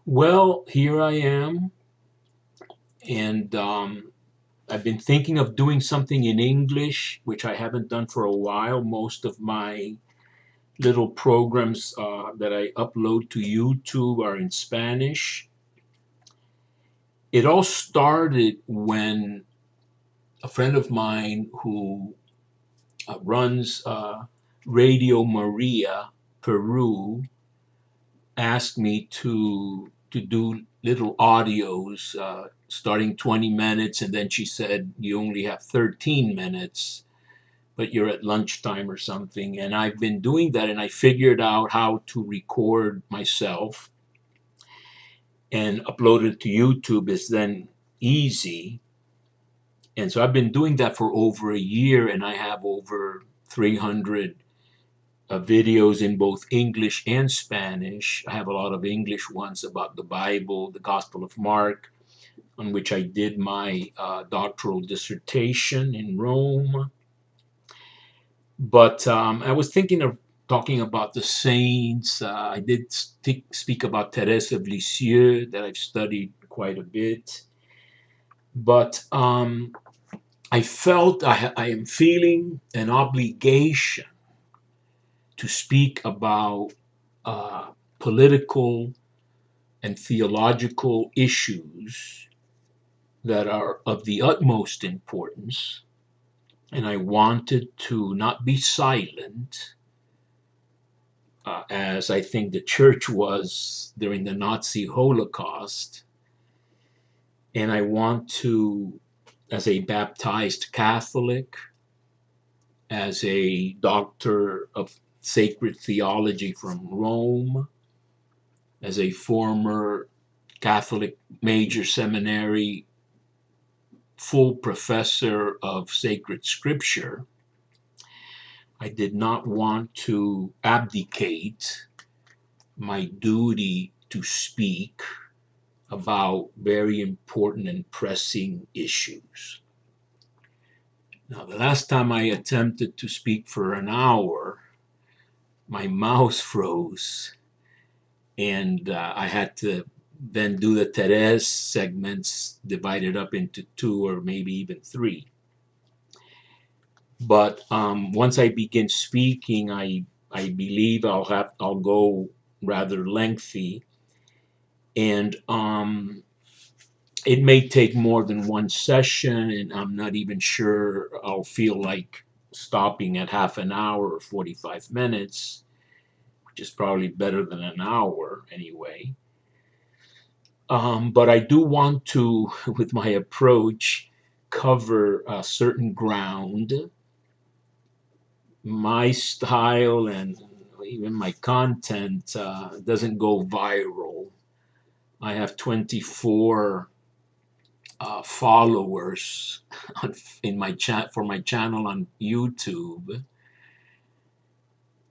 Well, here I am, and I've been thinking of doing something in English, which I haven't done for a while. Most of my little programs that I upload to YouTube are in Spanish. It all started when a friend of mine who runs Radio Maria Peru asked me to do little audios starting 20 minutes, and then she said you only have 13 minutes, but you're at lunchtime or something. And I've been doing that, and I figured out how to record myself and upload it to YouTube is then easy. And so I've been doing that for over a year, and I have over 300 videos in both English and Spanish. I have a lot of English ones about the Bible, the Gospel of Mark, on which I did my doctoral dissertation in Rome. But I was thinking of talking about the saints. I did speak about Therese of Lisieux, that I've studied quite a bit. But I felt I am feeling an obligation to speak about uh, political and theological issues that are of the utmost importance. And I wanted to not be silent, as I think the church was during the Nazi Holocaust. And I want to, as a baptized Catholic, as a doctor of sacred theology from Rome, as a former Catholic major seminary full professor of sacred scripture, I did not want to abdicate my duty to speak about very important and pressing issues. Now, the last time I attempted to speak for an hour, my mouse froze, and I had to then do the Therese segments divided up into two or maybe even three. But once I begin speaking, I believe I'll go rather lengthy, and it may take more than one session, and I'm not even sure I'll feel like stopping at half an hour or 45 minutes, which is probably better than an hour anyway. But I do want to, with my approach, cover a certain ground. My style and even my content doesn't go viral. I have 24 followers in my chat for my channel on YouTube,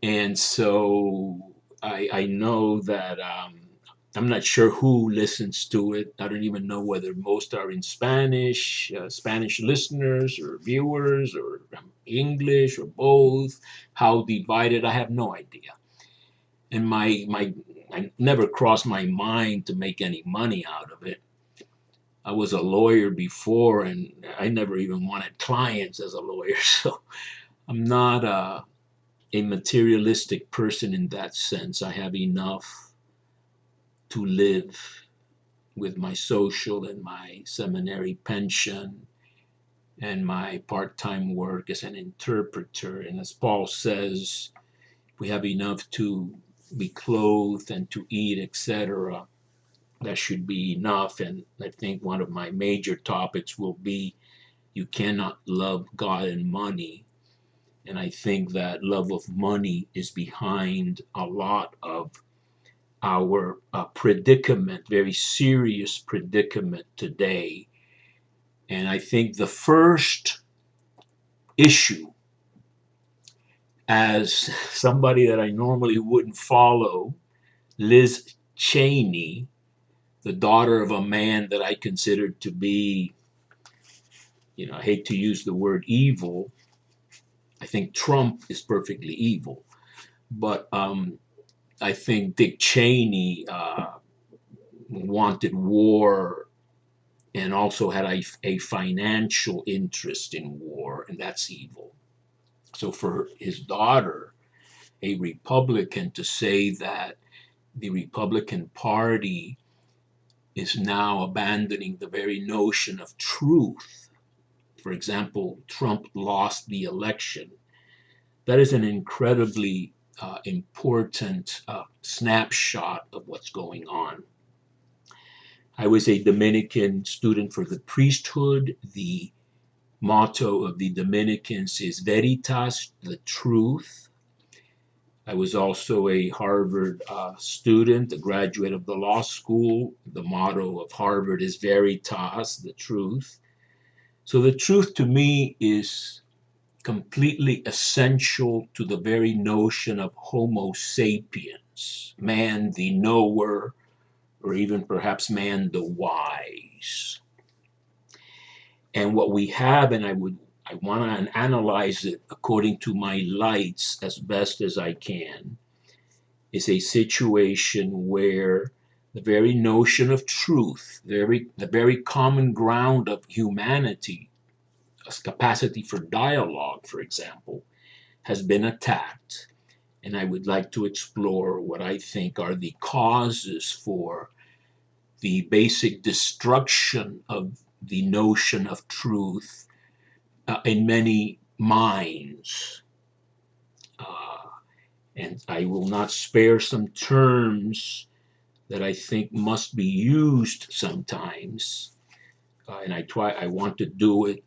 and so I know that I'm not sure who listens to it. I don't even know whether most are in Spanish, Spanish listeners or viewers, or English, or both. How divided? I have no idea. And I never crossed my mind to make any money out of it. I was a lawyer before, and I never even wanted clients as a lawyer. So I'm not a materialistic person in that sense. I have enough to live with my social and my seminary pension and my part-time work as an interpreter. And as Paul says, we have enough to be clothed and to eat, etc. That should be enough. And I think one of my major topics will be you cannot love God and money. And I think that love of money is behind a lot of our predicament, very serious predicament today. And I think the first issue, as somebody that I normally wouldn't follow, Liz Cheney, the daughter of a man that I considered to be, I hate to use the word evil. I think Trump is perfectly evil. But I think Dick Cheney wanted war and also had a financial interest in war, and that's evil. So for his daughter, a Republican, to say that the Republican Party is now abandoning the very notion of truth. For example, Trump lost the election. That is an incredibly important snapshot of what's going on. I was a Dominican student for the priesthood. The motto of the Dominicans is Veritas, the truth. I was also a Harvard student, a graduate of the law school. The motto of Harvard is Veritas, the truth. So the truth to me is completely essential to the very notion of Homo sapiens, man the knower, or even perhaps man the wise. And what we have, and I want to analyze it according to my lights as best as I can, is a situation where the very notion of truth, the very common ground of humanity, a capacity for dialogue, for example, has been attacked. And I would like to explore what I think are the causes for the basic destruction of the notion of truth in many minds. And I will not spare some terms that I think must be used sometimes. And I want to do it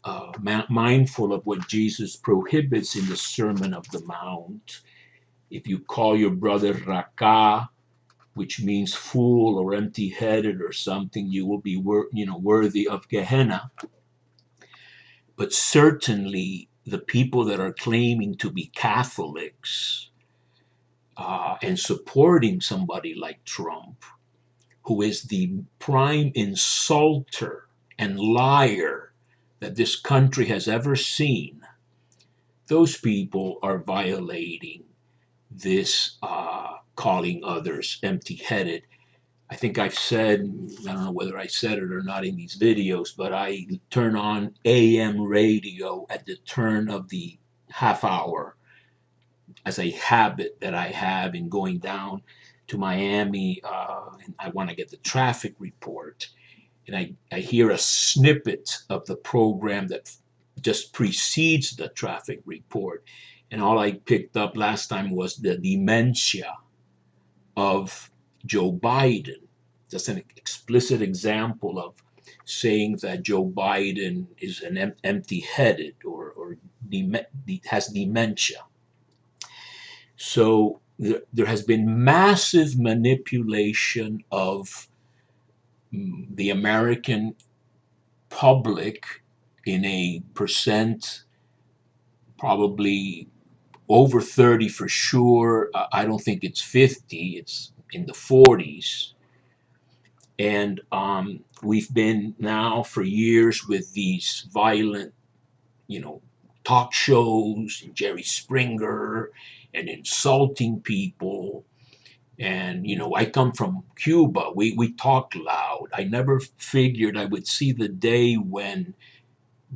mindful of what Jesus prohibits in the Sermon of the Mount. If you call your brother Raka, which means fool or empty-headed or something, you will be worthy of Gehenna. But certainly the people that are claiming to be Catholics and supporting somebody like Trump, who is the prime insulter and liar that this country has ever seen, those people are violating this calling others empty-headed. I think I've said, I don't know whether I said it or not in these videos, but I turn on AM radio at the turn of the half hour as a habit that I have in going down to Miami, and I want to get the traffic report. And I hear a snippet of the program that just precedes the traffic report. And all I picked up last time was the dementia of Joe Biden. That's an explicit example of saying that Joe Biden is an empty-headed or has dementia. So there has been massive manipulation of the American public in a percent, probably over 30 for sure. I don't think it's 50, it's in the 40s. And we've been now for years with these violent, talk shows, and Jerry Springer, and insulting people. And, I come from Cuba. We talk loud. I never figured I would see the day when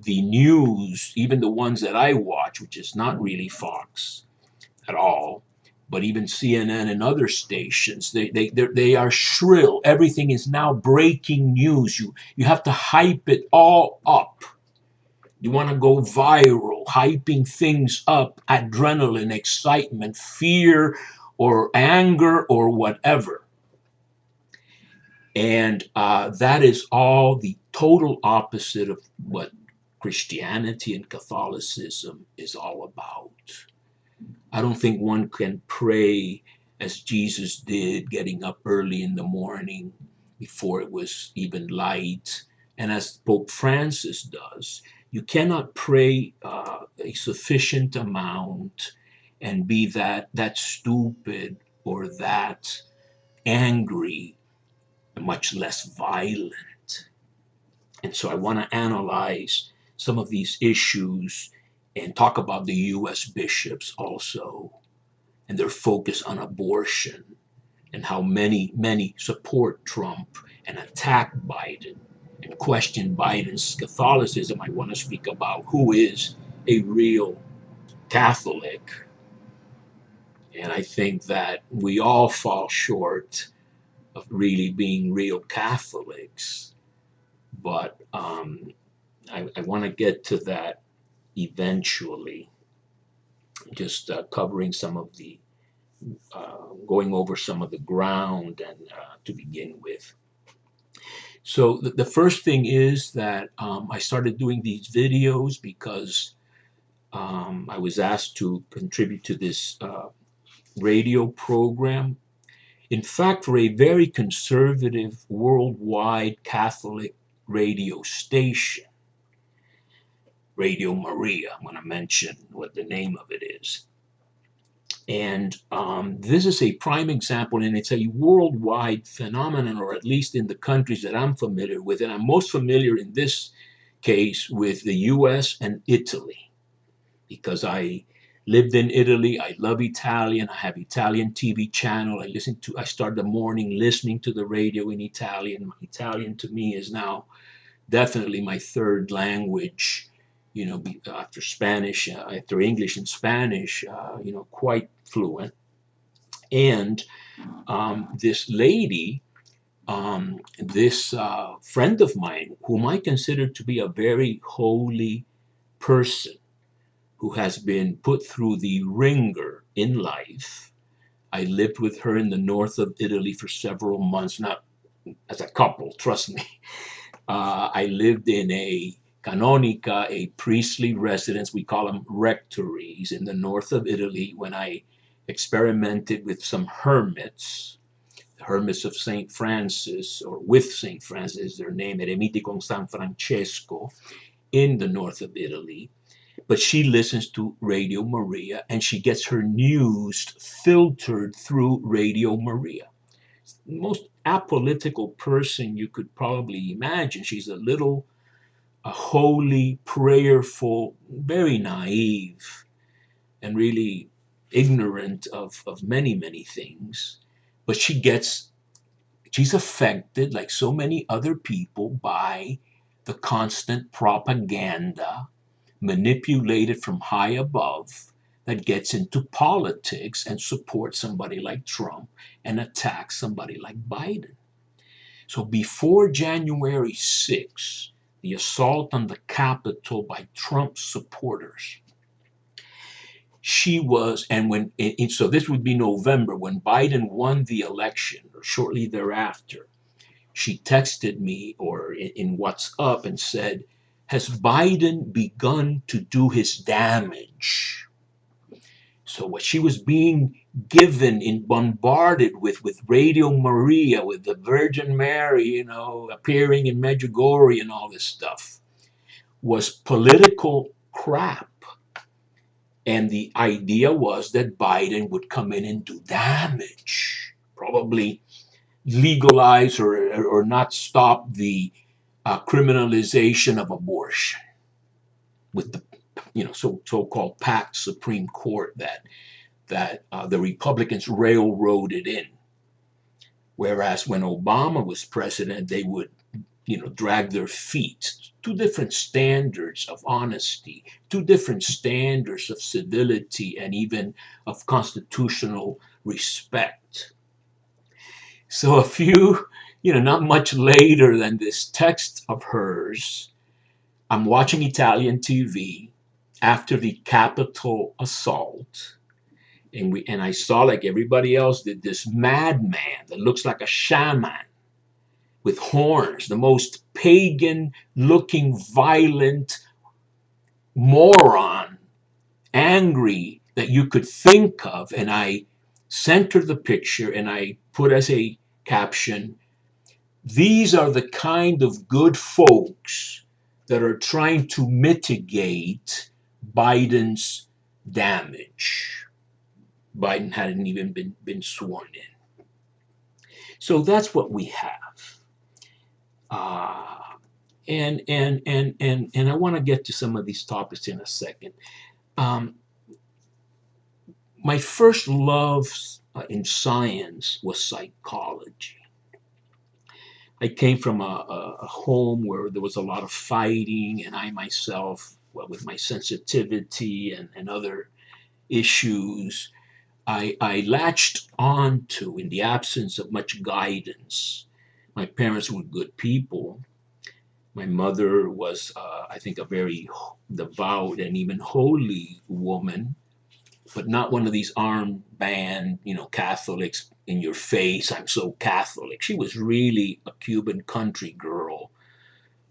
the news, even the ones that I watch, which is not really Fox at all, but even CNN and other stations, they are shrill. Everything is now breaking news. You have to hype it all up. You want to go viral, hyping things up, adrenaline, excitement, fear, or anger, or whatever. And that is all the total opposite of what Christianity and Catholicism is all about. I don't think one can pray as Jesus did, getting up early in the morning before it was even light, and as Pope Francis does. You cannot pray a sufficient amount and be that stupid or that angry, much less violent. And so I want to analyze some of these issues and talk about the U.S. bishops also and their focus on abortion. and how many support Trump and attack Biden and question Biden's Catholicism, I want to speak about who is a real Catholic. And I think that we all fall short of really being real Catholics. But I want to get to that eventually. Just covering some of the, going over some of the ground and to begin with. So the first thing is that I started doing these videos because I was asked to contribute to this radio program. In fact, for a very conservative worldwide Catholic radio station, Radio Maria, I'm going to mention what the name of it is. And this is a prime example, and it's a worldwide phenomenon, or at least in the countries that I'm familiar with. And I'm most familiar in this case with the US and Italy, because I lived in Italy. I love Italian. I have Italian TV channel. I start the morning listening to the radio in Italian. Italian to me is now definitely my third language, after Spanish, after English and Spanish, quite fluent. And this lady, this friend of mine, whom I consider to be a very holy person, who has been put through the ringer in life. I lived with her in the north of Italy for several months, not as a couple, trust me. I lived in a canonica, a priestly residence, we call them rectories, in the north of Italy, when I experimented with some hermits, the hermits of St. Francis, or with St. Francis is their name, Eremiti con San Francesco, in the north of Italy. But she listens to Radio Maria, and she gets her news filtered through Radio Maria. The most apolitical person you could probably imagine. She's a holy, prayerful, very naive, and really ignorant of many, many things. But she's affected, like so many other people, by the constant propaganda manipulated from high above that gets into politics and supports somebody like Trump and attacks somebody like Biden. So before January 6th, the assault on the Capitol by Trump supporters, she was, so this would be November, when Biden won the election, or shortly thereafter, she texted me or in WhatsApp and said, "Has Biden begun to do his damage?" So what she was being given and bombarded with Radio Maria, with the Virgin Mary, appearing in Medjugorje and all this stuff, was political crap. And the idea was that Biden would come in and do damage, probably legalize or not stop the criminalization of abortion with the so-called packed Supreme Court that the Republicans railroaded in. Whereas when Obama was president, they would drag their feet. Two different standards of honesty, two different standards of civility, and even of constitutional respect. So a few, not much later than this text of hers, I'm watching Italian TV after the Capitol assault, and I saw, like everybody else did, this madman that looks like a shaman with horns, the most pagan-looking, violent moron, angry that you could think of. And I centered the picture and I put as a caption, "These are the kind of good folks that are trying to mitigate Biden's damage." Biden hadn't even been sworn in. So that's what we have. And I want to get to some of these topics in a second. My first love in science was psychology. I came from a home where there was a lot of fighting, and I myself, well, with my sensitivity and other issues, I latched on to, in the absence of much guidance. My parents were good people. My mother was, I think, a very devout and even holy woman, but not one of these armband, Catholics in your face. I'm so Catholic. She was really a Cuban country girl,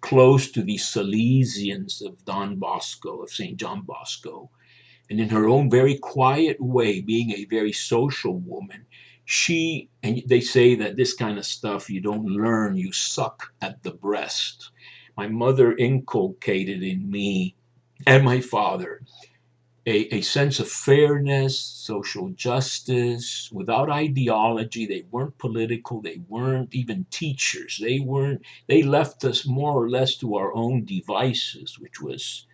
close to the Salesians of Don Bosco, of St. John Bosco. And in her own very quiet way, being a very social woman, and they say that this kind of stuff you don't learn, you suck at the breast. My mother inculcated in me and my father a sense of fairness, social justice, without ideology. They weren't political. They weren't even teachers. They left us more or less to our own devices, which was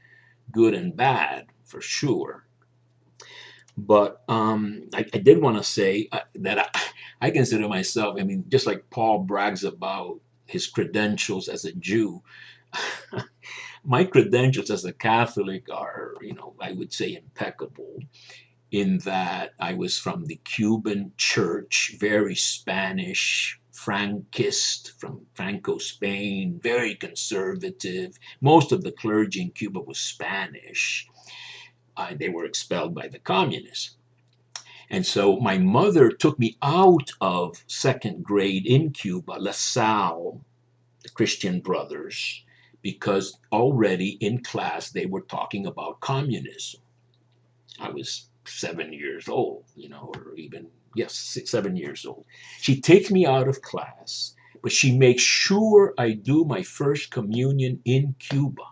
good and bad for sure. But I did want to say that I consider myself, I mean, just like Paul brags about his credentials as a Jew, my credentials as a Catholic are, I would say impeccable, in that I was from the Cuban church, very Spanish, Franquist, from Franco, Spain, very conservative. Most of the clergy in Cuba was Spanish. They were expelled by the communists. And so my mother took me out of second grade in Cuba, La Salle, the Christian Brothers, because already in class they were talking about communism. I was 7 years old, or even, yes, 7 years old. She takes me out of class, but she makes sure I do my first communion in Cuba,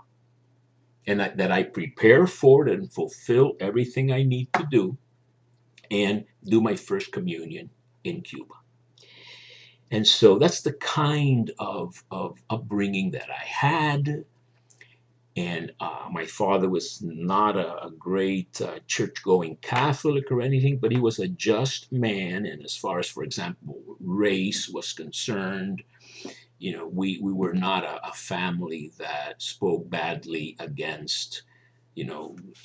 and that I prepare for it and fulfill everything I need to do and do my first communion in Cuba. And so that's the kind of upbringing that I had. And my father was not a great church going Catholic or anything, but he was a just man. And as far as, for example, race was concerned, we were not a family that spoke badly against,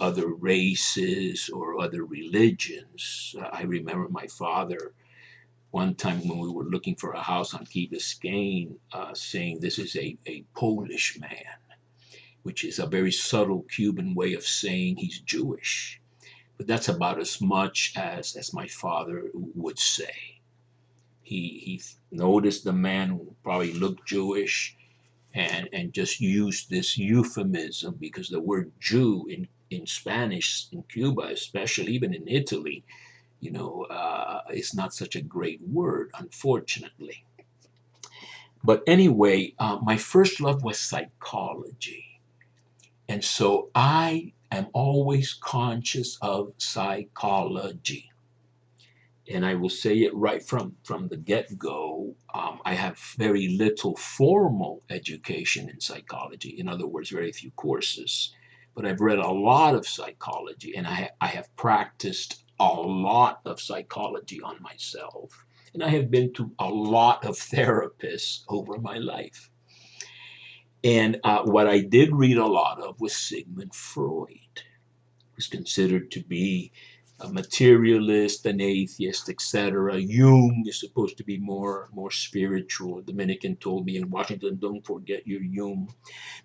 other races or other religions. I remember my father one time when we were looking for a house on Key Biscayne, saying this is a Polish man, which is a very subtle Cuban way of saying he's Jewish. But that's about as much as my father would say. He noticed the man who probably looked Jewish and just used this euphemism, because the word Jew in Spanish, in Cuba, especially, even in Italy, it's not such a great word, unfortunately. But anyway, my first love was psychology. And so I am always conscious of psychology. And I will say it right from the get-go. I have very little formal education in psychology. In other words, very few courses. But I've read a lot of psychology, and I have practiced a lot of psychology on myself. And I have been to a lot of therapists over my life. And what I did read a lot of was Sigmund Freud, who's considered to be a materialist, an atheist, etc. Jung is supposed to be more spiritual. Dominican told me in Washington, don't forget your Jung.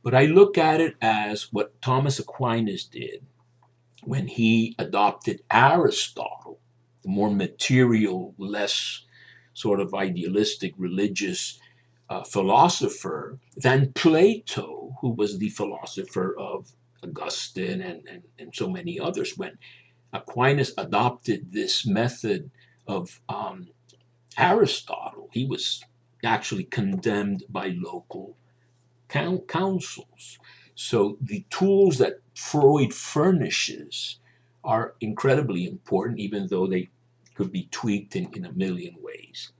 But I look at it as what Thomas Aquinas did when he adopted Aristotle, the more material, less sort of idealistic, religious philosopher, than Plato, who was the philosopher of Augustine and so many others. When Aquinas adopted this method of Aristotle, he was actually condemned by local councils. So the tools that Freud furnishes are incredibly important, even though they could be tweaked in a million ways.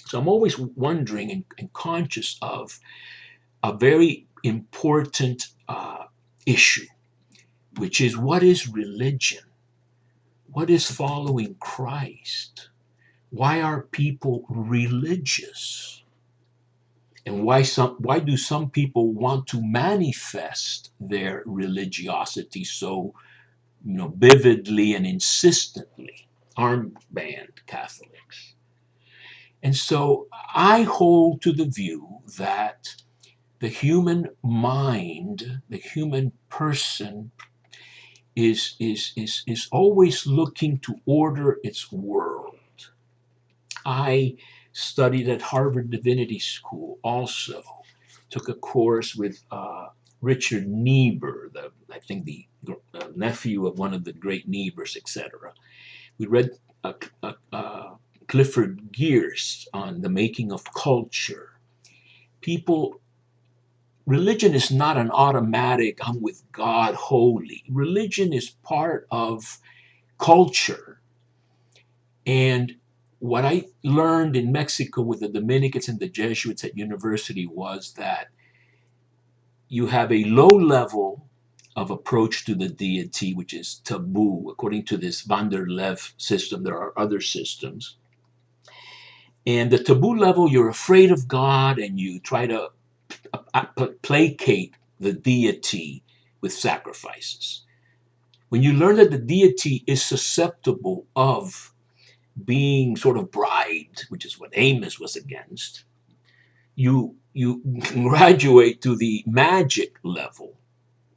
So I'm always wondering and conscious of a very important issue, which is, what is religion? What is following Christ? why are people religious? And why do some people want to manifest their religiosity so vividly and insistently? Armband Catholics. And so I hold to the view that the human mind, the human person is always looking to order its world. I studied at Harvard Divinity School also, took a course with Richard Niebuhr, I think the nephew of one of the great Niebuhrs, etc. We read Clifford Geertz on the making of culture. People, religion is not an automatic, I'm with God wholly. Religion is part of culture. And what I learned in Mexico with the Dominicans and the Jesuits at university was that you have a low level of approach to the deity, which is taboo. According to this van der Leef system, there are other systems. And the taboo level, you're afraid of God and you try to placate the deity with sacrifices. When you learn that the deity is susceptible of being sort of bribed, which is what Amos was against, you graduate to the magic level.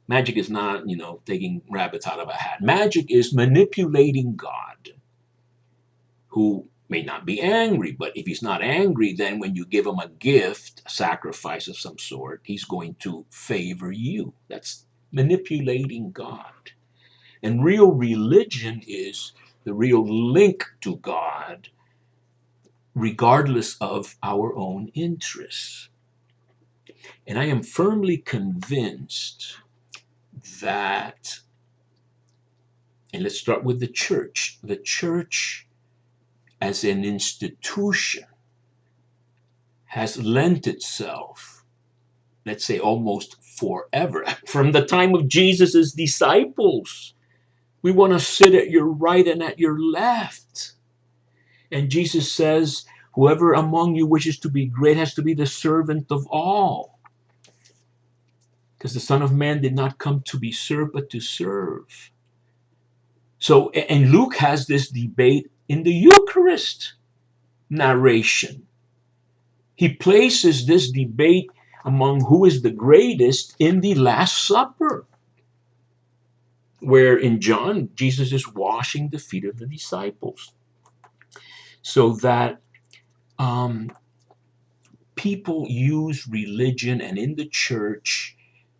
Magic is not, taking rabbits out of a hat. Magic is manipulating God, who may not be angry, but if he's not angry, then when you give him a gift, a sacrifice of some sort, he's going to favor you. That's manipulating God. And real religion is the real link to God, regardless of our own interests. And I am firmly convinced that, and let's start with the church as an institution has lent itself, let's say almost forever, from the time of Jesus's disciples. We want to sit at your right and at your left. And Jesus says, whoever among you wishes to be great has to be the servant of all. Because the Son of Man did not come to be served, but to serve. So, and Luke has this debate in the Eucharist narration. He places this debate among who is the greatest in the Last Supper, where in John, Jesus is washing the feet of the disciples. So that people use religion, and in the church,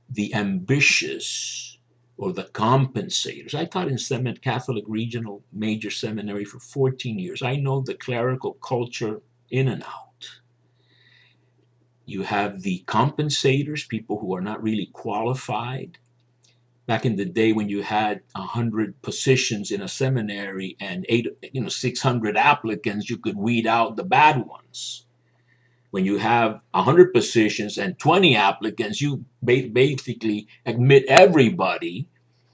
the ambitious or the compensators. I taught in Catholic Regional Major Seminary for 14 years. I know the clerical culture in and out. You have the compensators, people who are not really qualified. Back in the day when you had 100 positions in a seminary and 600 applicants, you could weed out the bad ones. When you have 100 positions and 20 applicants, you basically admit everybody,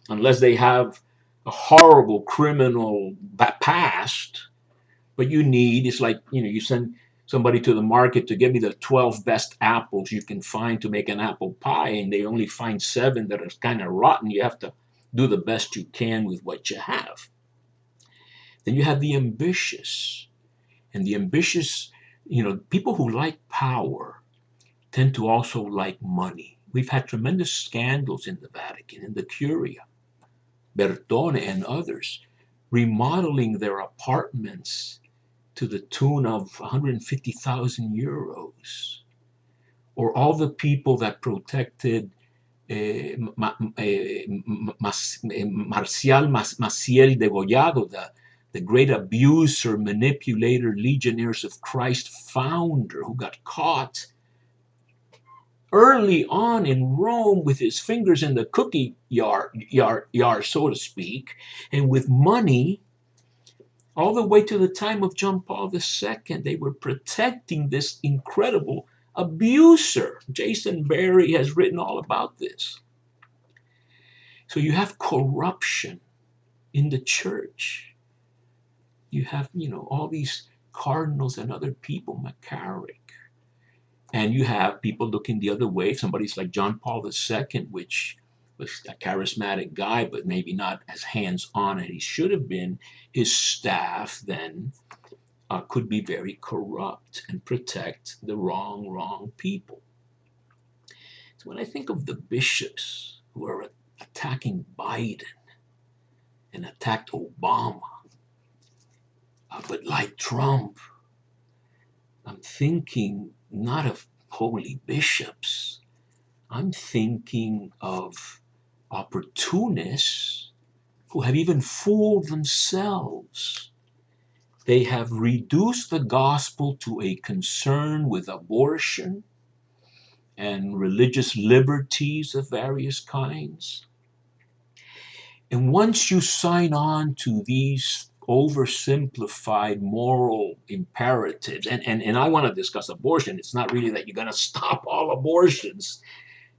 unless they have a horrible criminal past. But it's like, you send somebody to the market to give me the 12 best apples you can find to make an apple pie, and they only find 7 that are kind of rotten. You have to do the best you can with what you have. Then you have the ambitious. And the ambitious, people who like power tend to also like money. We've had tremendous scandals in the Vatican, in the Curia, Bertone and others, remodeling their apartments to the tune of 150,000 euros. Or all the people that protected Marcial Maciel Degollado, the great abuser, manipulator, Legionnaires of Christ founder, who got caught early on in Rome with his fingers in the cookie yard, so to speak, and with money, all the way to the time of John Paul II. They were protecting this incredible abuser. Jason Berry has written all about this. So you have corruption in the church. You have, all these cardinals and other people, McCarrick. And you have people looking the other way. Somebody's like John Paul II, which was a charismatic guy, but maybe not as hands-on as he should have been. His staff then could be very corrupt and protect the wrong people. So when I think of the bishops who are attacking Biden and attacked Obama, but like Trump, I'm thinking not of holy bishops. I'm thinking of opportunists who have even fooled themselves. They have reduced the gospel to a concern with abortion and religious liberties of various kinds. And once you sign on to these oversimplified moral imperatives, and I want to discuss abortion, it's not really that you're going to stop all abortions.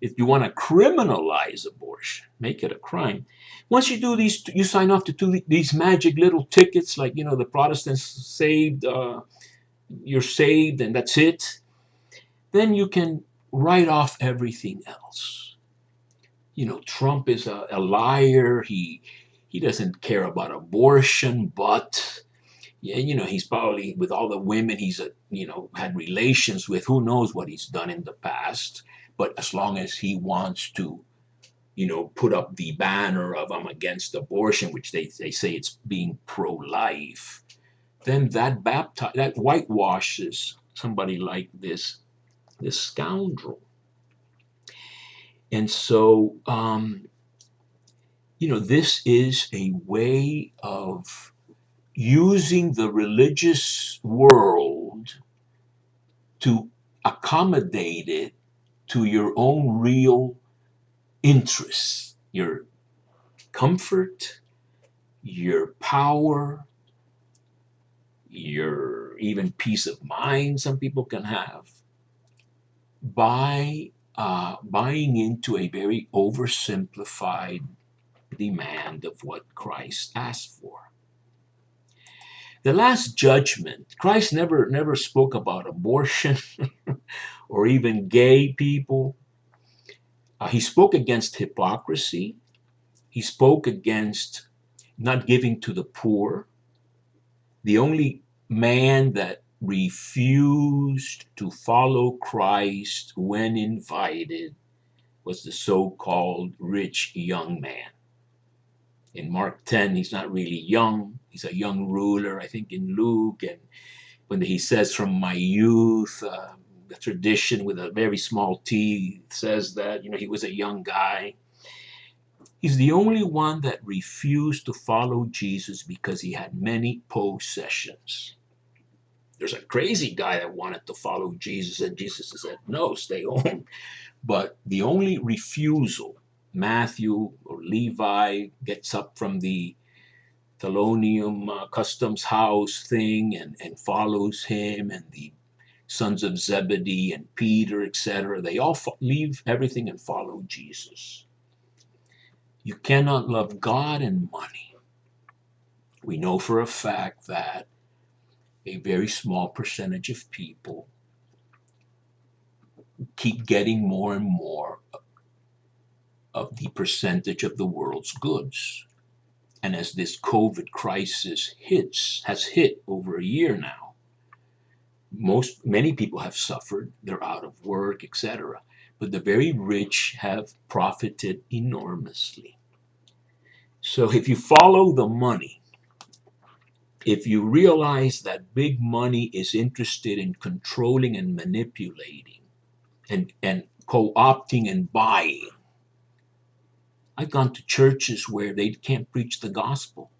If you want to criminalize abortion, make it a crime. Once you do these, you sign off to these magic little tickets, like, the Protestants saved, you're saved, and that's it. Then you can write off everything else. Trump is a liar. He doesn't care about abortion, but he's probably, with all the women he's had relations with, who knows what he's done in the past. But as long as he wants to, put up the banner of "I'm against abortion," which they say it's being pro-life, then that whitewashes somebody like this scoundrel. And so, this is a way of using the religious world to accommodate it to your own real interests, your comfort, your power, your even peace of mind some people can have, by buying into a very oversimplified demand of what Christ asked for. The Last Judgment, Christ never spoke about abortion or even gay people. He spoke against hypocrisy. He spoke against not giving to the poor. The only man that refused to follow Christ when invited was the so-called rich young man. In Mark 10, he's not really young. He's a young ruler, I think, in Luke. And when he says, "From my youth," the tradition with a very small t says that, he was a young guy. He's the only one that refused to follow Jesus because he had many possessions. There's a crazy guy that wanted to follow Jesus, and Jesus said, "No, stay home." But the only refusal, Matthew or Levi gets up from the Thelonium customs house thing and follows him, and the sons of Zebedee and Peter, etc. They all leave everything and follow Jesus. You cannot love God and money. We know for a fact that a very small percentage of people keep getting more and more of the percentage of the world's goods. And as this COVID crisis has hit over a year now, many people have suffered. They're out of work, etc. But the very rich have profited enormously. So if you follow the money, if you realize that big money is interested in controlling and manipulating and co-opting and buying, I've gone to churches where they can't preach the gospel.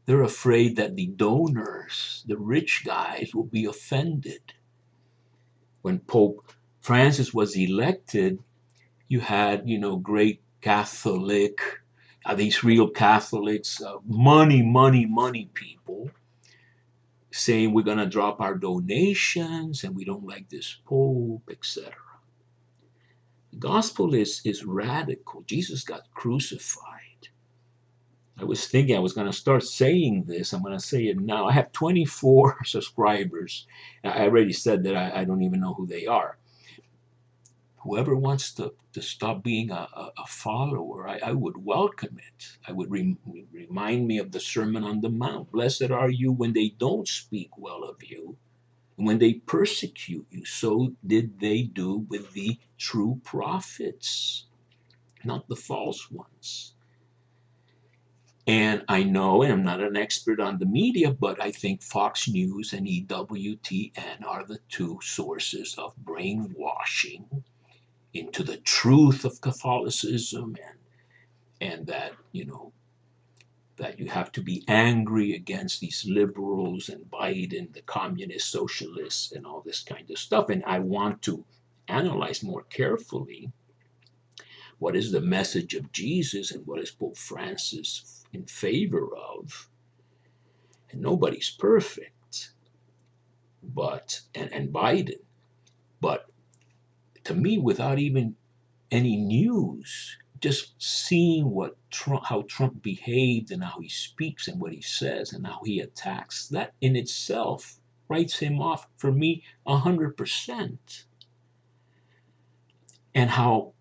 They're afraid that the donors, the rich guys, will be offended. When Pope Francis was elected, you had, great Catholic, these real Catholics, money people, saying we're going to drop our donations and we don't like this Pope, etc. The gospel is radical. Jesus got crucified. I was thinking I was going to start saying this. I'm going to say it now. I have 24 subscribers. I already said that I don't even know who they are. Whoever wants to stop being a follower, I would welcome it. I would remind me of the Sermon on the Mount. Blessed are you when they don't speak well of you, and when they persecute you. So did they do with the true prophets, not the false ones. And I know, and I'm not an expert on the media, but I think Fox News and EWTN are the two sources of brainwashing into the truth of Catholicism, and that, that you have to be angry against these liberals and Biden, the communist socialists, and all this kind of stuff. And I want to analyze more carefully what is the message of Jesus and what is Pope Francis in favor of. And nobody's perfect, but and Biden, but to me, without even any news, just seeing how Trump behaved and how he speaks and what he says and how he attacks, that in itself writes him off for me 100%. And how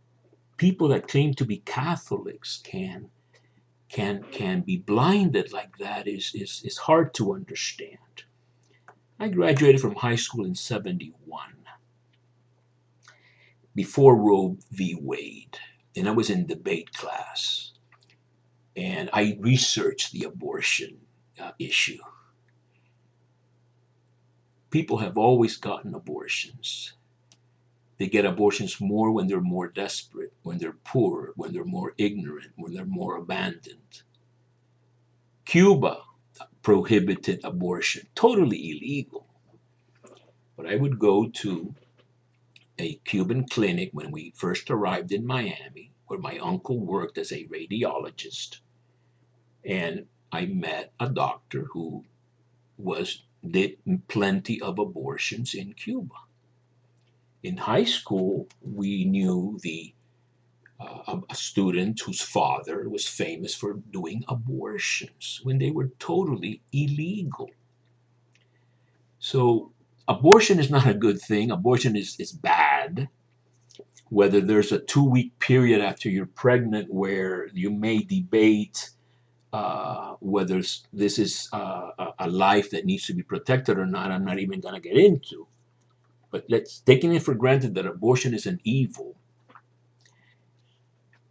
people that claim to be Catholics can be blinded like that is hard to understand. I graduated from high school in 71, before Roe v. Wade, and I was in debate class, and I researched the abortion issue. People have always gotten abortions. They get abortions more when they're more desperate, when they're poor, when they're more ignorant, when they're more abandoned. Cuba prohibited abortion, totally illegal. But I would go to a Cuban clinic when we first arrived in Miami, where my uncle worked as a radiologist. And I met a doctor who did plenty of abortions in Cuba. In high school, we knew a student whose father was famous for doing abortions when they were totally illegal. So abortion is not a good thing. Abortion is bad. Whether there's a 2-week period after you're pregnant where you may debate whether this is a life that needs to be protected or not, I'm not even going to get into. But taking it for granted that abortion is an evil,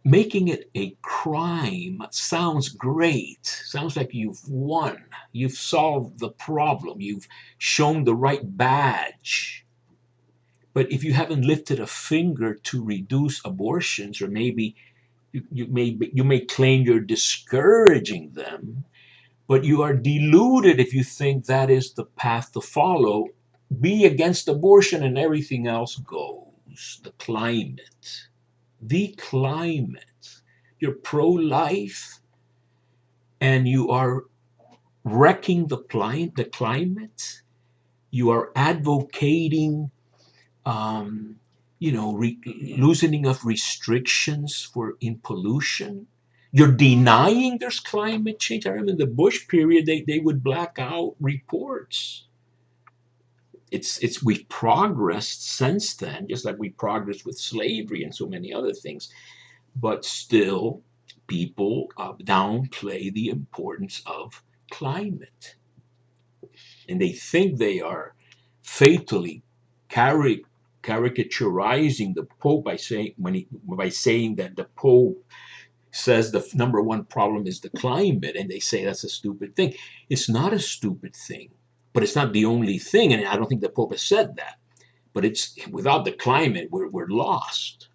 making it a crime sounds great. Sounds like you've won. You've solved the problem. You've shown the right badge. But if you haven't lifted a finger to reduce abortions, or maybe you may claim you're discouraging them, but you are deluded if you think that is the path to follow. Be against abortion and everything else goes. The climate. You're pro-life and you are wrecking the climate. You are advocating loosening of restrictions in pollution. You're denying there's climate change. I remember in the Bush period, they would black out reports. We've progressed since then, just like we progressed with slavery and so many other things. But still, people downplay the importance of climate. And they think they are fatally caricaturizing the Pope by saying that the Pope says the number one problem is the climate, and they say that's a stupid thing. It's not a stupid thing, but it's not the only thing, and I don't think the Pope has said that. But it's without the climate, we're lost.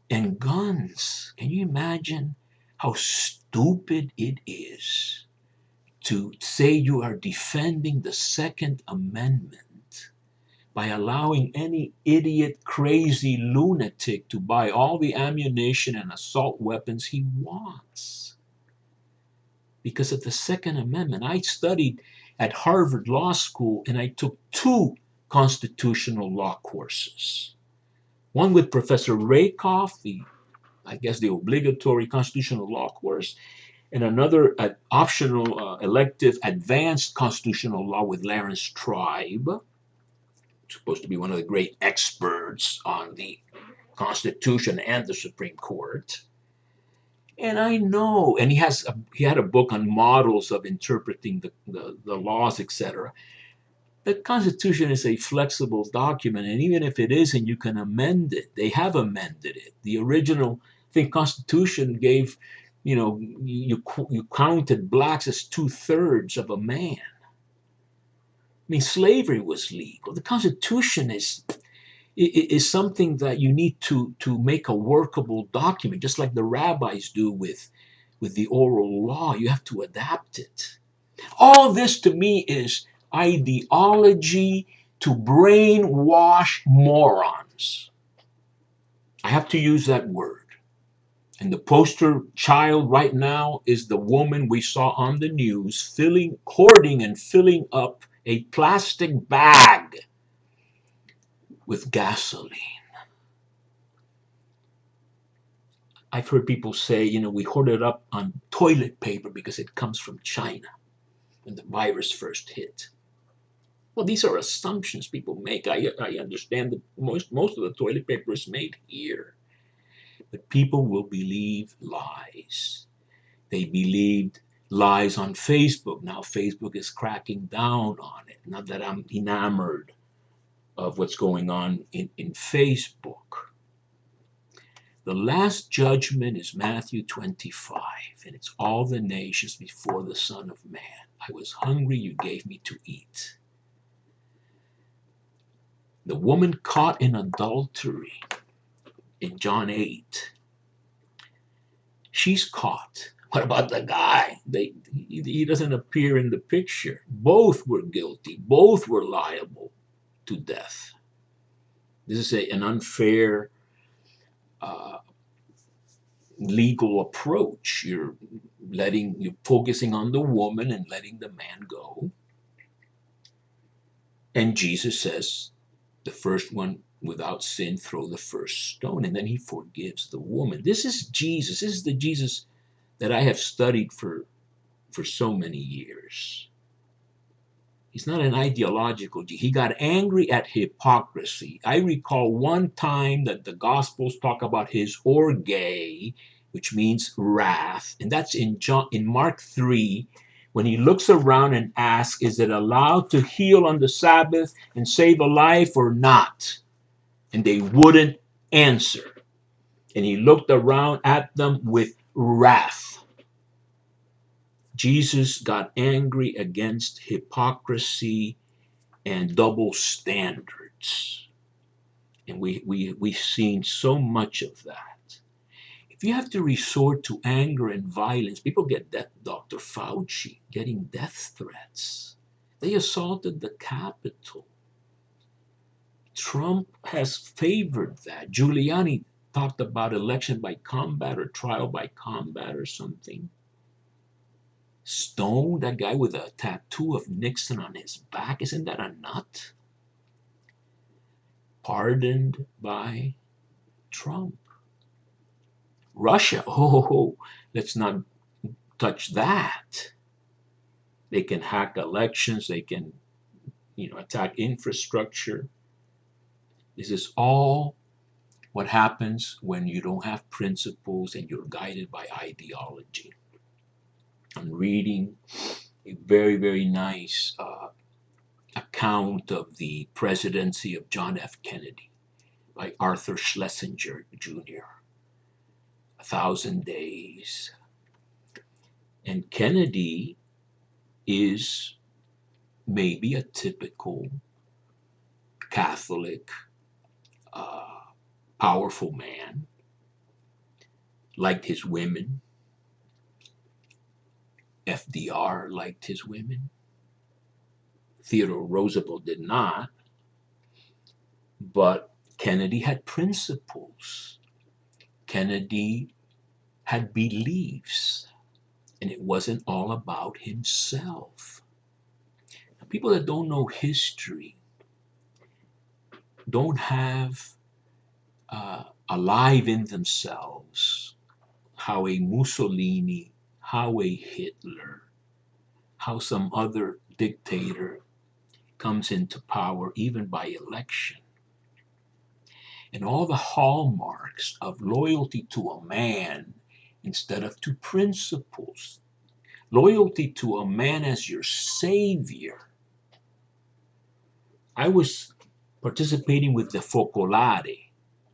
And guns. Can you imagine how stupid it is to say you are defending the Second Amendment by allowing any idiot, crazy lunatic to buy all the ammunition and assault weapons he wants? Because of the Second Amendment. I studied at Harvard Law School and I took 2 constitutional law courses. One with Professor Rakoff, the I guess, the obligatory constitutional law course, and another optional elective advanced constitutional law with Lawrence Tribe, supposed to be one of the great experts on the Constitution and the Supreme Court. And I know, and he had a book on models of interpreting the laws, etc. The Constitution is a flexible document, and even if it isn't, you can amend it. They have amended it. The original, I think, Constitution gave, you counted blacks as 2/3 of a man. I mean, slavery was legal. The Constitution is something that you need to make a workable document, just like the rabbis do with the oral law. You have to adapt it. All this to me is ideology to brainwash morons. I have to use that word. And the poster child right now is the woman we saw on the news hoarding and filling up a plastic bag with gasoline. I've heard people say, we hoard it up on toilet paper because it comes from China when the virus first hit. Well, these are assumptions people make. I understand that most of the toilet paper is made here. But people will believe lies. They believed lies on Facebook. Now Facebook is cracking down on it. Not that I'm enamored of what's going on in Facebook. The last judgment is Matthew 25, and it's all the nations before the Son of Man. I was hungry, you gave me to eat. The woman caught in adultery in John 8, she's caught. What about the guy? He doesn't appear in the picture. Both were guilty. Both were liable to death. This is an unfair legal approach. You're focusing on the woman and letting the man go. And Jesus says, the first one without sin, throw the first stone. And then he forgives the woman. This is Jesus. This is the Jesus that I have studied for so many years. He's not an ideological Jesus. He got angry at hypocrisy. I recall one time that the Gospels talk about his orge, which means wrath. And that's in Mark 3, when he looks around and asks, is it allowed to heal on the Sabbath and save a life or not? And they wouldn't answer. And he looked around at them with wrath. Jesus got angry against hypocrisy and double standards. And we've seen so much of that. If you have to resort to anger and violence, people get death. Dr. Fauci getting death threats. They assaulted the Capitol. Trump has favored that. Giuliani talked about election by combat or trial by combat or something. Stone, that guy with a tattoo of Nixon on his back, isn't that a nut? Pardoned by Trump. Russia, let's not touch that. They can hack elections, they can, attack infrastructure. This is all what happens when you don't have principles and you're guided by ideology. I'm reading a very, very nice account of the presidency of John F. Kennedy by Arthur Schlesinger Jr. 1,000 Days. And Kennedy is maybe a typical Catholic, powerful man, liked his women. FDR liked his women. Theodore Roosevelt did not. But Kennedy had principles. Kennedy had beliefs. And it wasn't all about himself. Now, people that don't know history don't have alive in themselves how a Mussolini, how a Hitler, how some other dictator comes into power even by election. And all the hallmarks of loyalty to a man instead of to principles, loyalty to a man as your savior. I was participating with the Focolare,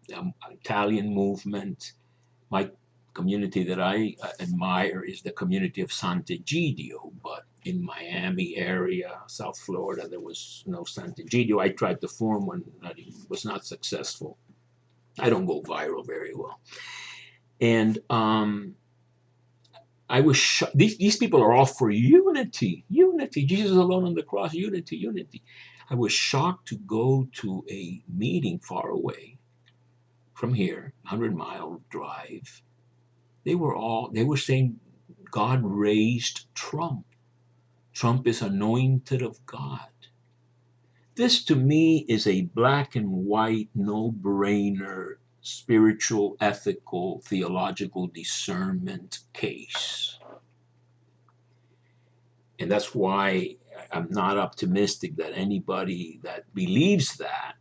the Italian movement. My community that I admire is the community of Sant'Egidio, but in Miami area, South Florida, there was no Sant'Egidio. I tried to form one, that was not successful. I don't go viral very well. And I was these people are all for unity, unity. Jesus alone on the cross, unity, unity. I was shocked to go to a meeting far away from here, 100-mile drive. They were saying God raised Trump. Trump is anointed of God. This to me is a black and white, no-brainer, spiritual, ethical, theological discernment case. And that's why I'm not optimistic that anybody that believes that,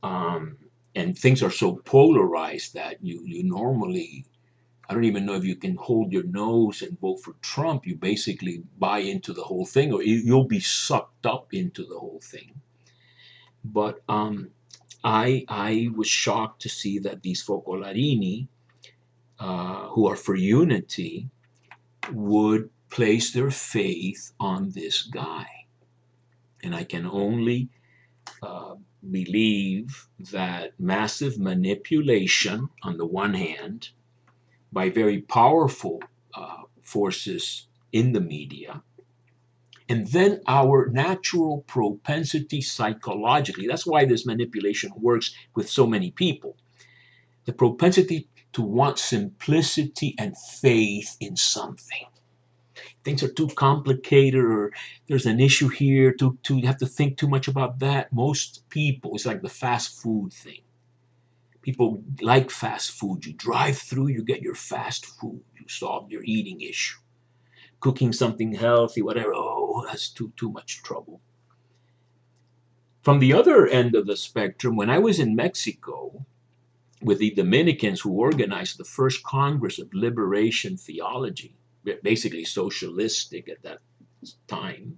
and things are so polarized that you normally, I don't even know if you can hold your nose and vote for Trump. You basically buy into the whole thing, or you'll be sucked up into the whole thing. But I was shocked to see that these Focolarini, who are for unity, would place their faith on this guy. And I can only believe that massive manipulation, on the one hand, by very powerful forces in the media, and then our natural propensity psychologically. That's why this manipulation works with so many people. The propensity to want simplicity and faith in something. Things are too complicated, or there's an issue here, you have to think too much about that. Most people, it's like the fast food thing. People like fast food. You drive through, you get your fast food, you solve your eating issue. Cooking something healthy, whatever, oh, that's too much trouble. From the other end of the spectrum, when I was in Mexico with the Dominicans who organized the first Congress of Liberation Theology, basically socialistic at that time,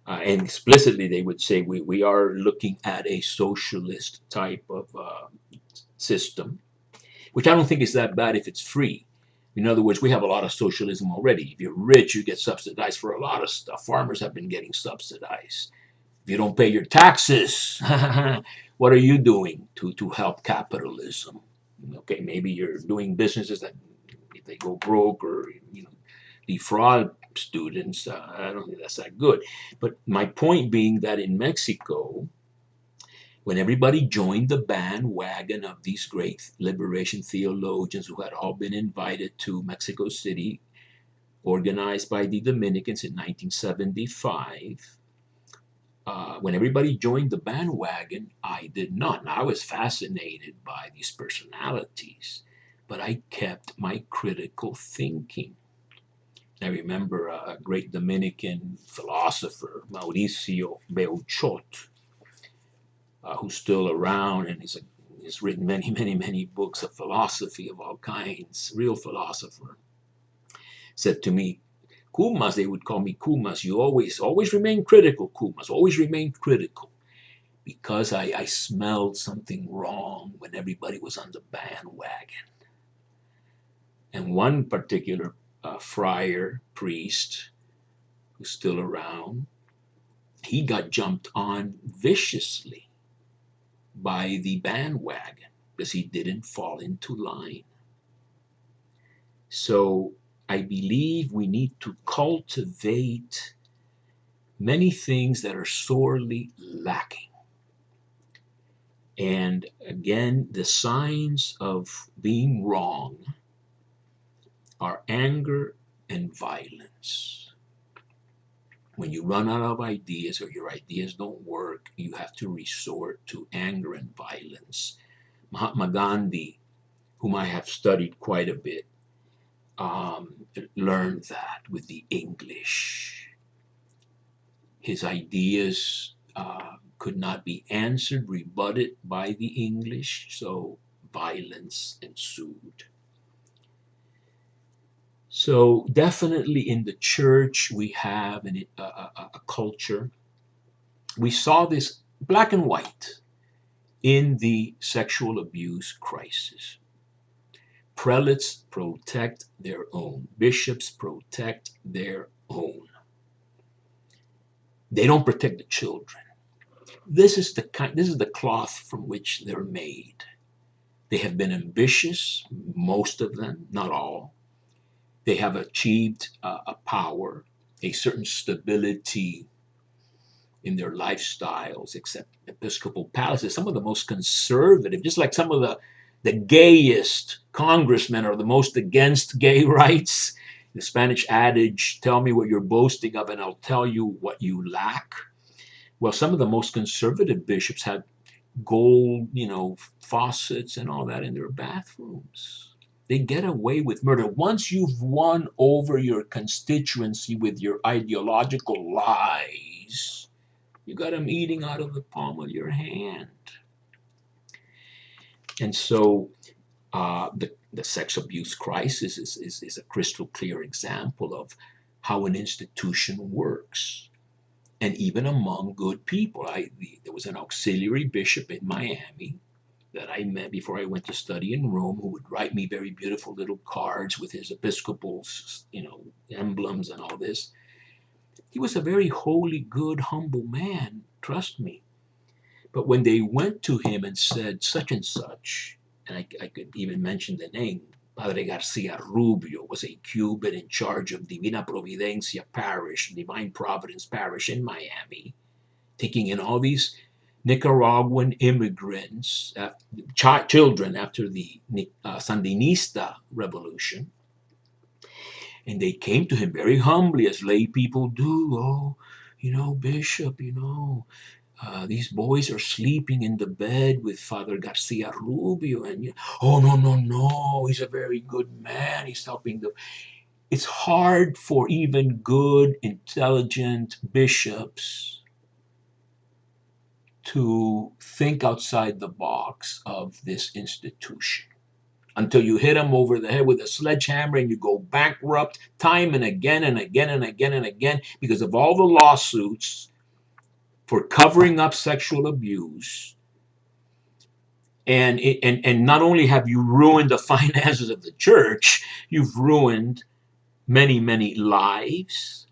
and explicitly they would say we are looking at a socialist type of system, which I don't think is that bad if it's free. In other words, we have a lot of socialism already. If you're rich, you get subsidized for a lot of stuff. Farmers have been getting subsidized. If you don't pay your taxes, what are you doing to help capitalism? Okay, maybe you're doing businesses that if they go broke, or defraud students. I don't think that's that good. But my point being that in Mexico, when everybody joined the bandwagon of these great liberation theologians who had all been invited to Mexico City, organized by the Dominicans in 1975, when everybody joined the bandwagon, I did not. Now, I was fascinated by these personalities, but I kept my critical thinking. I remember a great Dominican philosopher, Mauricio Beuchot, who's still around, and he's written many books of philosophy of all kinds, real philosopher, said to me, Kumas, they would call me Kumas, you always remain critical, Kumas, always remain critical, because I smelled something wrong when everybody was on the bandwagon. And one particular friar, priest, who's still around, he got jumped on viciously by the bandwagon because he didn't fall into line. So I believe we need to cultivate many things that are sorely lacking. And again, the signs of being wrong are anger and violence. When you run out of ideas or your ideas don't work, you have to resort to anger and violence Mahatma Gandhi, whom I have studied quite a bit, learned that with the English. His ideas could not be answered, rebutted by the English, so violence ensued. So definitely in the church we have a culture. We saw this black and white in the sexual abuse crisis. Prelates protect their own. Bishops protect their own. They don't protect the children. This is the cloth from which they're made. They have been ambitious, most of them, not all. They have achieved a power, a certain stability in their lifestyles, except Episcopal palaces. Some of the most conservative, just like some of the gayest congressmen are the most against gay rights. The Spanish adage, tell me what you're boasting of and I'll tell you what you lack. Well, some of the most conservative bishops have gold, faucets and all that in their bathrooms. They get away with murder. Once you've won over your constituency with your ideological lies, you got them eating out of the palm of your hand. And so the sex abuse crisis is a crystal clear example of how an institution works. And even among good people. There was an auxiliary bishop in Miami that I met before I went to study in Rome who would write me very beautiful little cards with his Episcopal, emblems and all this. He was a very holy, good, humble man, trust me. But when they went to him and said such and such, and I could even mention the name, Padre Garcia Rubio was a Cuban in charge of Divina Providencia Parish, Divine Providence Parish in Miami, taking in all these Nicaraguan immigrants, children after the Sandinista revolution. And they came to him very humbly, as lay people do. Oh, Bishop, these boys are sleeping in the bed with Father Garcia Rubio. And oh, no, he's a very good man. He's helping them. It's hard for even good, intelligent bishops to think outside the box of this institution until you hit them over the head with a sledgehammer and you go bankrupt time and again and again and again and again because of all the lawsuits for covering up sexual abuse. And not only have you ruined the finances of the church, you've ruined many, many lives,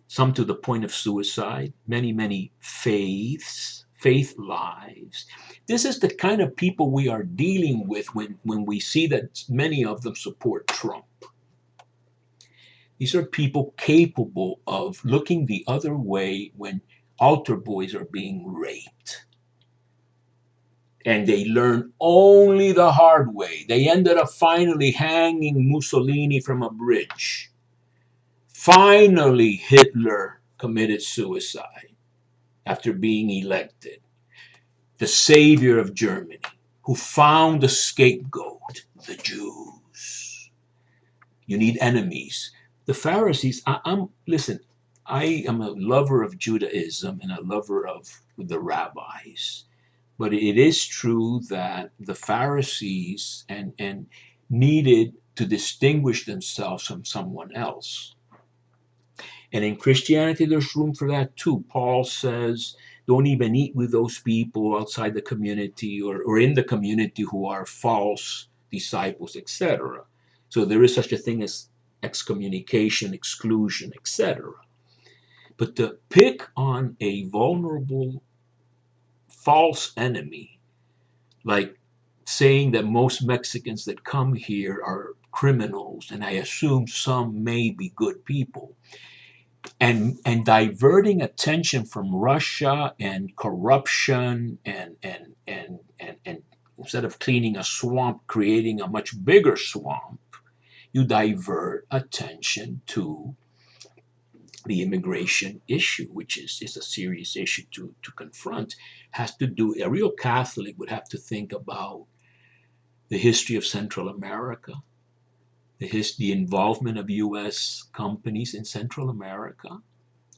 some to the point of suicide, many, many faith lives. This is the kind of people we are dealing with when we see that many of them support Trump. These are people capable of looking the other way when altar boys are being raped. And they learn only the hard way. They ended up finally hanging Mussolini from a bridge. Finally, Hitler committed suicide after being elected. The savior of Germany, who found a scapegoat, the Jews. You need enemies. The Pharisees, listen, I am a lover of Judaism and a lover of the rabbis. But it is true that the Pharisees and needed to distinguish themselves from someone else. And in Christianity, there's room for that too. Paul says, don't even eat with those people outside the community or in the community who are false disciples, etc. So there is such a thing as excommunication, exclusion, etc. But to pick on a vulnerable false enemy, like saying that most Mexicans that come here are criminals, and I assume some may be good people, and diverting attention from Russia and corruption and instead of cleaning a swamp, creating a much bigger swamp, you divert attention to the immigration issue, which is a serious issue to confront. Has to do, a real Catholic would have to think about the history of Central America, the involvement of U.S. companies in Central America,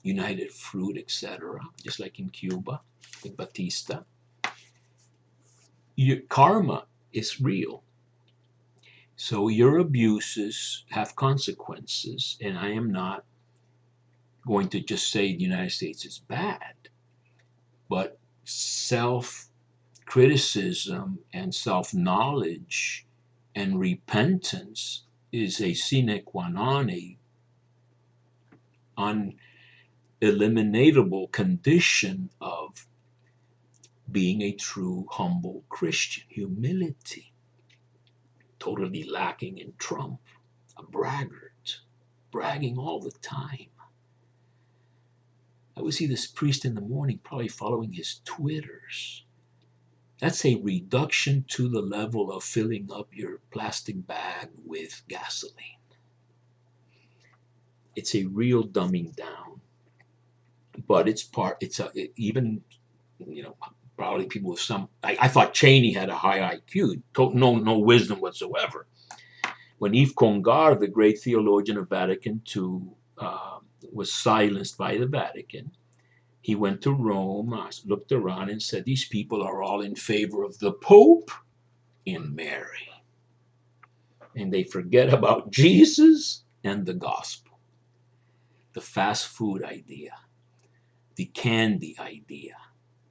United Fruit, etc., just like in Cuba with Batista. Karma is real. So your abuses have consequences, and I am not going to just say the United States is bad, but self-criticism and self-knowledge and repentance is a sine qua non, an uneliminatable condition of being a true humble Christian. Humility, totally lacking in Trump, a braggart, bragging all the time. I would see this priest in the morning probably following his Twitters. That's a reduction to the level of filling up your plastic bag with gasoline. It's a real dumbing down, but even, probably people with some, I thought Cheney had a high IQ, no wisdom whatsoever. When Yves Congar, the great theologian of Vatican II, was silenced by the Vatican, he went to Rome, looked around and said, these people are all in favor of the Pope and Mary. And they forget about Jesus and the gospel. The fast food idea, the candy idea.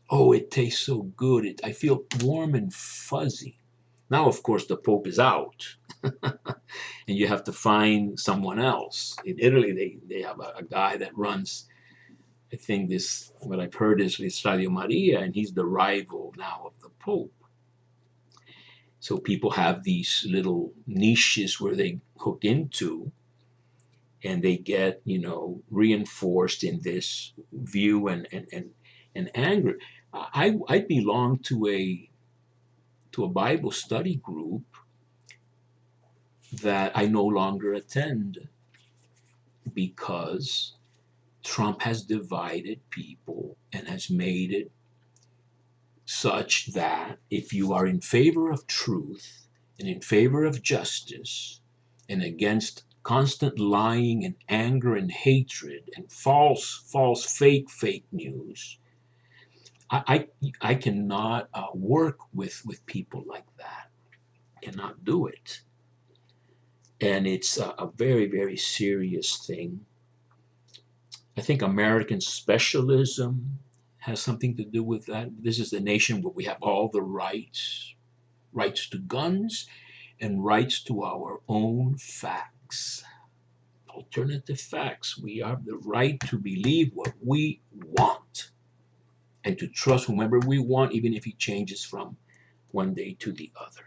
Oh, it tastes so good. I feel warm and fuzzy. Now, of course, the Pope is out. And you have to find someone else. In Italy, they have a guy that runs, I think what I've heard is Radio Maria, and he's the rival now of the Pope. So people have these little niches where they hook into, and they get, reinforced in this view and anger. I belong to a Bible study group that I no longer attend because Trump has divided people and has made it such that if you are in favor of truth and in favor of justice and against constant lying and anger and hatred and false, fake news, I cannot work with people like that. Cannot do it. And it's a very, very serious thing. I think American specialism has something to do with that. This is the nation where we have all the rights to guns and rights to our own facts, alternative facts. We have the right to believe what we want and to trust whomever we want, even if he changes from one day to the other.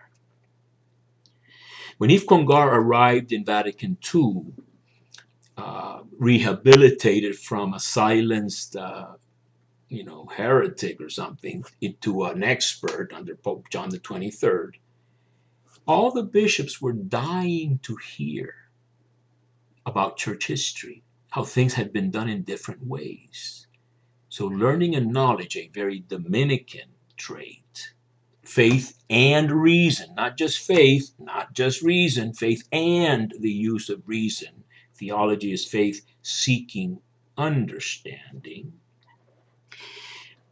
When Yves Congar arrived in Vatican II, rehabilitated from a silenced, heretic or something into an expert under Pope John the 23rd, all the bishops were dying to hear about church history, how things had been done in different ways. So learning and knowledge, a very Dominican trait. Faith and reason, not just faith, not just reason, faith and the use of reason. Theology is faith seeking understanding.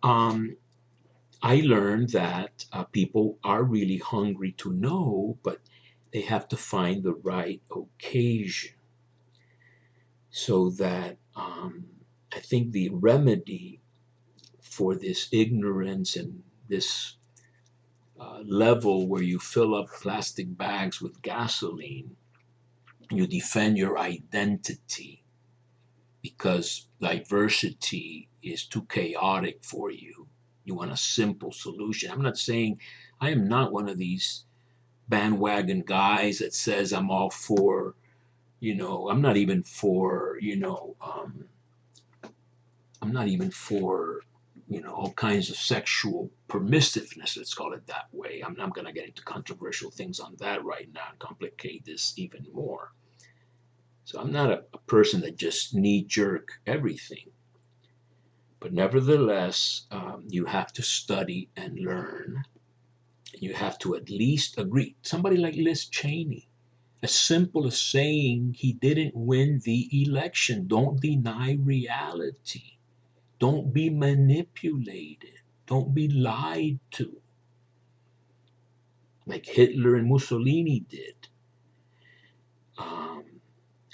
I learned that people are really hungry to know, but they have to find the right occasion. So that I think the remedy for this ignorance and this level where you fill up plastic bags with gasoline, you defend your identity because diversity is too chaotic for you. You want a simple solution. I'm not saying, I am not one of these bandwagon guys that says I'm all for, I'm not even for, I'm not even for, all kinds of sexual permissiveness, let's call it that way. I'm not going to get into controversial things on that right now and complicate this even more. So I'm not a person that just knee-jerk everything. But nevertheless, you have to study and learn. You have to at least agree. Somebody like Liz Cheney, as simple as saying he didn't win the election. Don't deny reality. Don't be manipulated. Don't be lied to, like Hitler and Mussolini did. Um,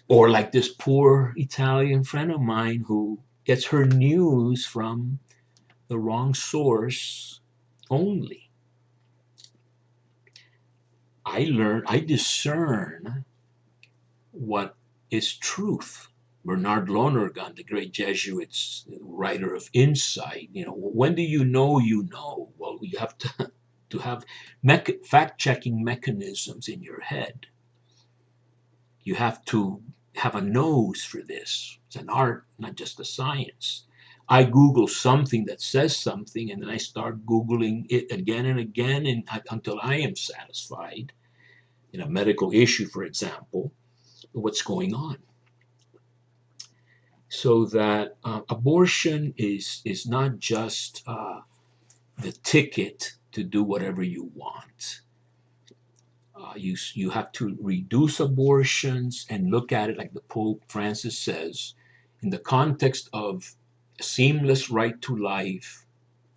or like this poor Italian friend of mine who gets her news from the wrong source only. I discern what is truth. Bernard Lonergan, the great Jesuit writer of Insight, when do you know you know? Well, you have to have fact-checking mechanisms in your head. You have to have a nose for this. It's an art, not just a science. I Google something that says something, and then I start Googling it again and again until I am satisfied, in a medical issue, for example, what's going on. So that abortion is not just the ticket to do whatever you want. You have to reduce abortions and look at it like the Pope Francis says, in the context of a seamless right to life,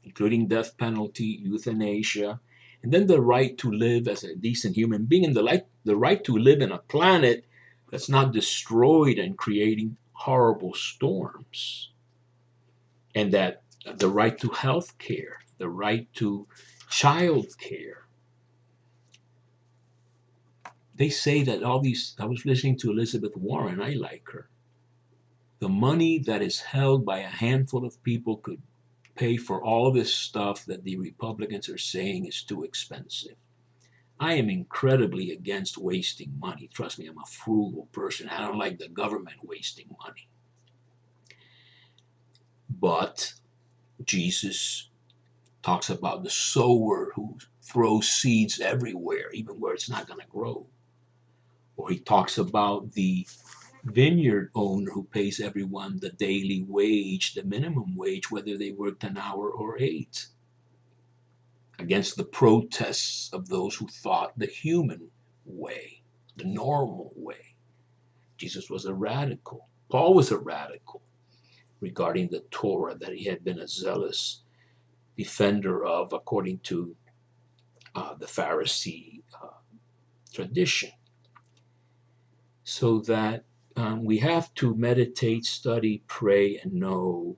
including death penalty, euthanasia, and then the right to live as a decent human being, and the right to live in a planet that's not destroyed and creating horrible storms, and that the right to health care, the right to child care. They say that all these, I was listening to Elizabeth Warren, I like her. The money that is held by a handful of people could pay for all this stuff that the Republicans are saying is too expensive. I am incredibly against wasting money. Trust me, I'm a frugal person. I don't like the government wasting money. But Jesus talks about the sower who throws seeds everywhere, even where it's not going to grow. Or he talks about the vineyard owner who pays everyone the daily wage, the minimum wage, whether they worked an hour or 8, against the protests of those who thought the human way, the normal way. Jesus was a radical. Paul was a radical regarding the Torah that he had been a zealous defender of, according to the Pharisee tradition. So that we have to meditate, study, pray, and know,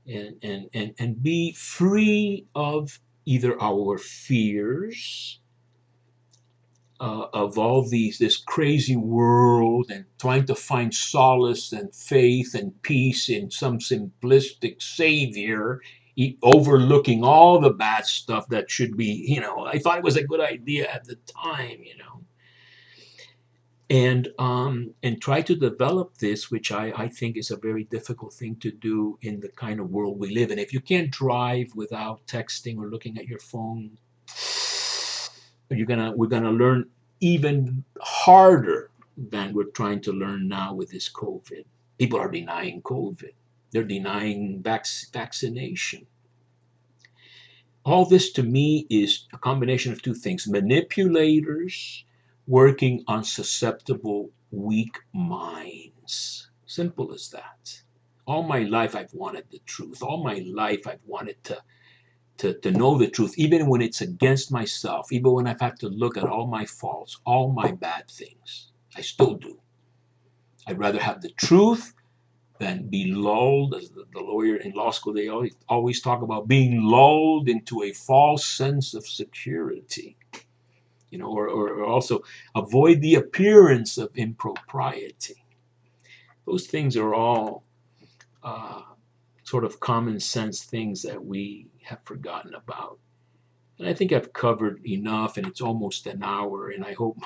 and be free of either our fears of all this crazy world, and trying to find solace and faith and peace in some simplistic savior, overlooking all the bad stuff that should be, I thought it was a good idea at the time, and try to develop this, which I think is a very difficult thing to do in the kind of world we live in. If you can't drive without texting or looking at your phone, we're gonna learn even harder than we're trying to learn now with this COVID. People are denying COVID. They're denying vaccination. All this to me is a combination of two things: manipulators working on susceptible, weak minds. Simple as that. All my life I've wanted the truth. All my life I've wanted to know the truth, even when it's against myself, even when I've had to look at all my faults, all my bad things. I still do. I'd rather have the truth than be lulled, as the lawyer in law school, they always talk about being lulled into a false sense of security, or also avoid the appearance of impropriety. Those things are all sort of common sense things that we have forgotten about. And I think I've covered enough, and it's almost an hour, and I hope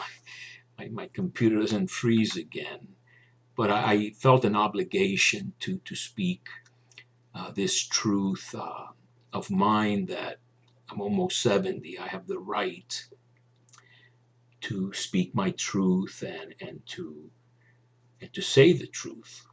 my computer doesn't freeze again. But I felt an obligation to speak this truth of mine, that I'm almost 70. I have the right to speak my truth and to say the truth.